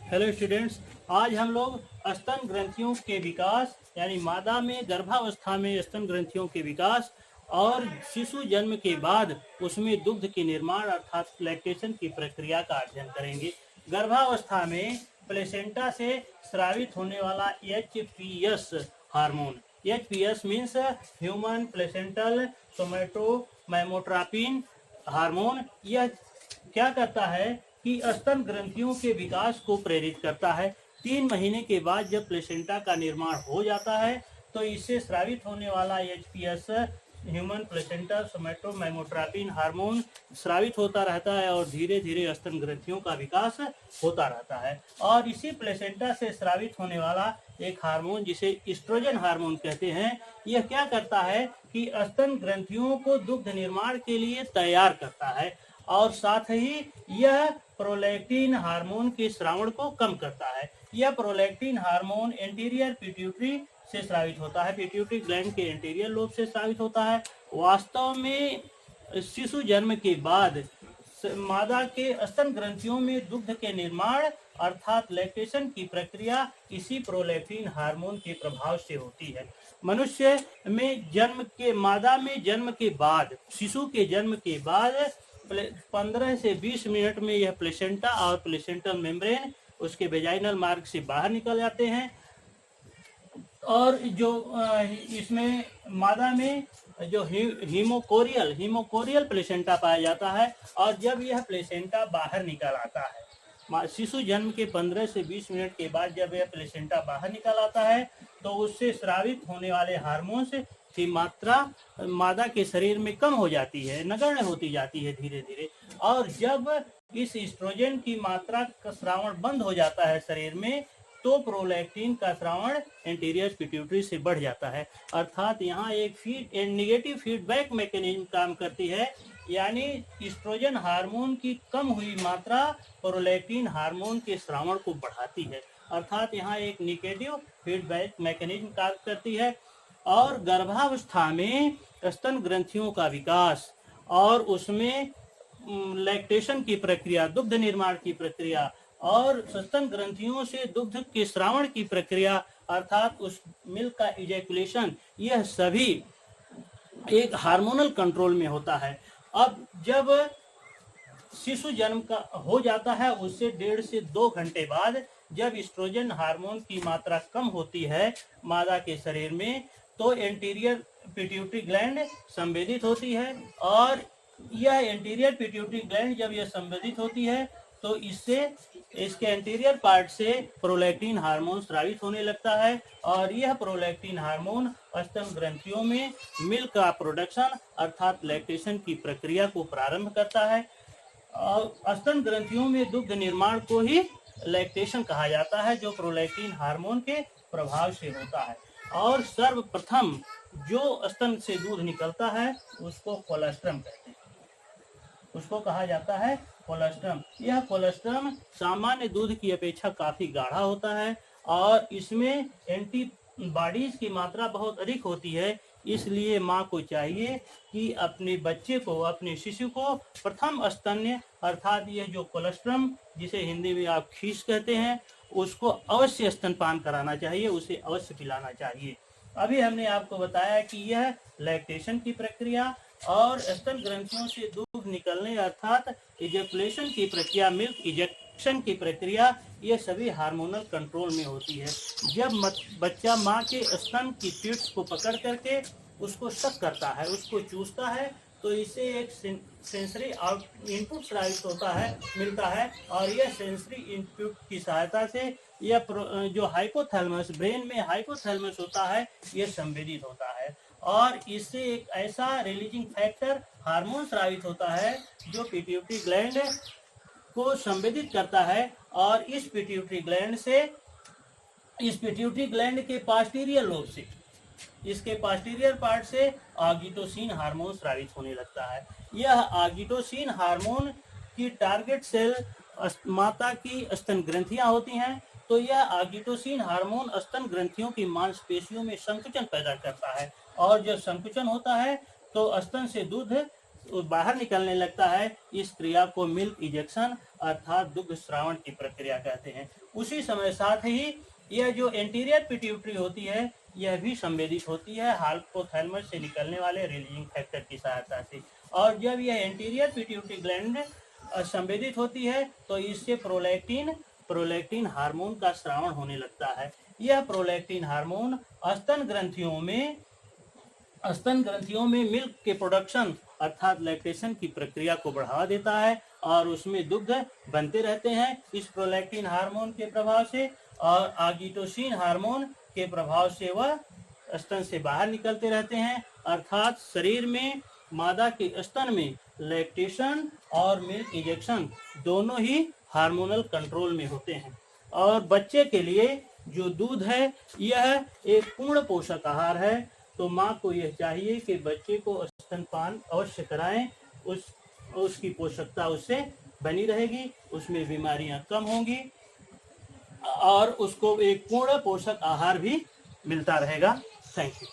Hello students, आज हम लोग स्तन ग्रंथियों के विकास यानी मादा में गर्भावस्था में स्तन ग्रंथियों के विकास और शिशु जन्म के बाद उसमें दुग्ध के निर्माण अर्थात लैक्टेशन की प्रक्रिया का अध्ययन करेंगे। गर्भावस्था में प्लेसेंटा से स्रावित होने वाला HPS hormone, HPS means human placental somatomammotropin hormone, यह क्या करता है कि स्तन ग्रंथियों के विकास को प्रेरित करता है। 3 महीने के बाद जब प्लेसेंटा का निर्माण हो जाता है तो इससे स्रावित होने वाला एचपीएस ह्यूमन प्लेसेंटा सोमेटोमेमोट्रोपिन हार्मोन स्रावित होता रहता है और धीरे धीरे स्तन ग्रंथियों का विकास होता रहता है। और इसी प्लेसेंटा से स्रावित होने वाला एक हार्मोन जिसे ईस्ट्रोजन हार्मोन कहते हैं, यह क्या करता है कि स्तन ग्रंथियों को दुग्ध निर्माण के लिए तैयार करता है और साथ ही यह प्रोलैक्टिन हार्मोन के स्रावण को कम करता है। यह प्रोलैक्टिन हार्मोन एंटीरियर पिट्यूटरी से स्रावित होता है, पिट्यूटरी ग्लैंड के एंटीरियर लोब से स्रावित होता है। वास्तव में शिशु जन्म के बाद मादा के स्तन ग्रंथियों में दुग्ध के निर्माण अर्थात लैक्टेशन की प्रक्रिया इसी प्रोलैक्टिन हार्मोन के प्रभाव से होती है। मनुष्य में जन्म के मादा में जन्म के बाद शिशु के जन्म के बाद 15 से 20 मिनट में यह प्लेसेंटा और प्लेसेंटल मेम्ब्रेन उसके वेजाइनल मार्ग से बाहर निकल जाते हैं और जो इसमें मादा में जो हीमोकोरियल प्लेसेंटा पाया जाता है। और जब यह प्लेसेंटा बाहर निकल आता है शिशु जन्म के 15 से 20 मिनट के बाद जब यह प्लेसेंटा बाहर निकल आता है तो उससे स्रावित होने वाले हार्मोन्स की मात्रा मादा के शरीर में कम हो जाती है, नगण्य होती जाती है धीरे धीरे। और जब इस एस्ट्रोजन की मात्रा का स्रावण बंद हो जाता है शरीर में तो प्रोलैक्टिन का स्रावण एंटीरियर पिट्यूटरी से बढ़ जाता है। अर्थात यहाँ एक नेगेटिव फीडबैक मैकेनिज्म काम करती है, यानी एस्ट्रोजन हार्मोन की कम हुई मात्रा प्रोलैक्टिन हार्मोन के स्रावण को बढ़ाती है। अर्थात यहाँ एक नेगेटिव फीडबैक मैकेनिज्म काम करती है। और गर्भावस्था में स्तन ग्रंथियों का विकास और उसमें लैक्टेशन की प्रक्रिया, दुग्ध निर्माण की प्रक्रिया और स्तन ग्रंथियों से दुग्ध के स्रावण की प्रक्रिया अर्थात उस मिल्क का इजैकुलेशन, यह सभी एक हार्मोनल कंट्रोल में होता है। अब जब शिशु जन्म का हो जाता है उससे 1.5 से 2 घंटे बाद जब एस्ट्रोजन हार्मोन की मात्रा कम होती है मादा के शरीर में तो एंटीरियर पिट्यूटरी ग्लैंड संवेदित होती है। और यह एंटीरियर पिट्यूटरी ग्लैंड जब यह संवेदित होती है तो इससे इसके एंटीरियर पार्ट से प्रोलैक्टिन हार्मोन स्रावित होने लगता है और यह प्रोलैक्टिन हार्मोन स्तन ग्रंथियों में मिल्क का प्रोडक्शन अर्थात लैक्टेशन की प्रक्रिया को प्रारंभ करता है। और स्तन ग्रंथियों में दुग्ध निर्माण को ही लैक्टेशन कहा जाता है जो प्रोलैक्टिन हार्मोन के प्रभाव से होता है। और सर्वप्रथम जो स्तन से दूध निकलता है उसको कोलेस्ट्रम कहते हैं, उसको कहा जाता है कोलेस्ट्रम। यह कोलेस्ट्रम सामान्य दूध की अपेक्षा काफी गाढ़ा होता है और इसमें एंटीबॉडीज की मात्रा बहुत अधिक होती है। इसलिए माँ को चाहिए कि अपने बच्चे को, अपने शिशु को प्रथम स्तन्य अर्थात यह जो कोलेस्ट्रम जिसे हिंदी में आप खीस कहते हैं उसको अवश्य स्तनपान कराना चाहिए, उसे अवश्य पिलाना चाहिए। अभी हमने आपको बताया कि यह लैक्टेशन की प्रक्रिया और स्तन ग्रंथियों से दूध निकलने अर्थात इजैकुलेशन की प्रक्रिया, मिल्क इजेक्शन की प्रक्रिया, ये सभी हार्मोनल कंट्रोल में होती है। जब बच्चा माँ के स्तन की टिट्स को पकड़ करके उसको सक करता है, उसको चूसता है तो इसे एक सेंसरी इनपुट स्रावित होता है, मिलता है और यह सेंसरी इनपुट की सहायता से यह जो हाइपोथैलेमस, ब्रेन में हाइपोथैलेमस होता है, यह संवेदित होता है और इससे एक ऐसा रिलीजिंग फैक्टर हार्मोन स्रावित होता है जो पिट्यूटरी ग्लैंड को संवेदित करता है। और इस पिट्यूटरी ग्लैंड के पास्टीरियर लोब से, इसके पास्टीरियर पार्ट से ऑक्सीटोसिन हार्मोन स्रावित होने लगता है। यह ऑक्सीटोसिन हार्मोन की टारगेट सेल माता की स्तन ग्रंथियां होती हैं तो यह ऑक्सीटोसिन हार्मोन स्तन ग्रंथियों की मांसपेशियों में संकुचन पैदा करता है और जब संकुचन होता है तो स्तन से दूध बाहर निकलने लगता है, इस क्रिया को मिल्क इजेक्शन अर्थात दुग्ध स्रावण की प्रक्रिया कहते हैं। उसी समय साथ ही यह जो एंटीरियर पिट्यूटरी होती है यह भी संवेदित होती है हाइपोथैलेमस से निकलने वाले रिलीजिंग फैक्टर की सहायता से। और जब यह एंटीरियर पिट्यूटरी ग्लैंड संवेदित होती है तो इससे प्रोलैक्टिन हार्मोन का स्रावण होने लगता है। यह प्रोलैक्टिन हार्मोन स्तन ग्रंथियों में मिल्क के प्रोडक्शन अर्थात लैक्टेशन की प्रक्रिया को बढ़ावा देता है और उसमें दुग्ध बनते रहते हैं। इस प्रोलैक्टिन हार्मोन के प्रभाव से और ऑक्सीटोसिन हार्मोन के प्रभाव से वह स्तन से बाहर निकलते रहते हैं, अर्थात शरीर में मादा के स्तन में लैक्टेशन और मिल्क इंजेक्शन दोनों ही हार्मोनल कंट्रोल में होते हैं। और बच्चे के लिए जो दूध है यह एक पूर्ण पोषक आहार है, तो माँ को यह चाहिए कि बच्चे को स्तनपान अवश्य कराएं, उसकी पोषकता उससे बनी रहेगी, उसमें बीमारियां कम होंगी और उसको एक पूर्ण पोषक आहार भी मिलता रहेगा। Thank you.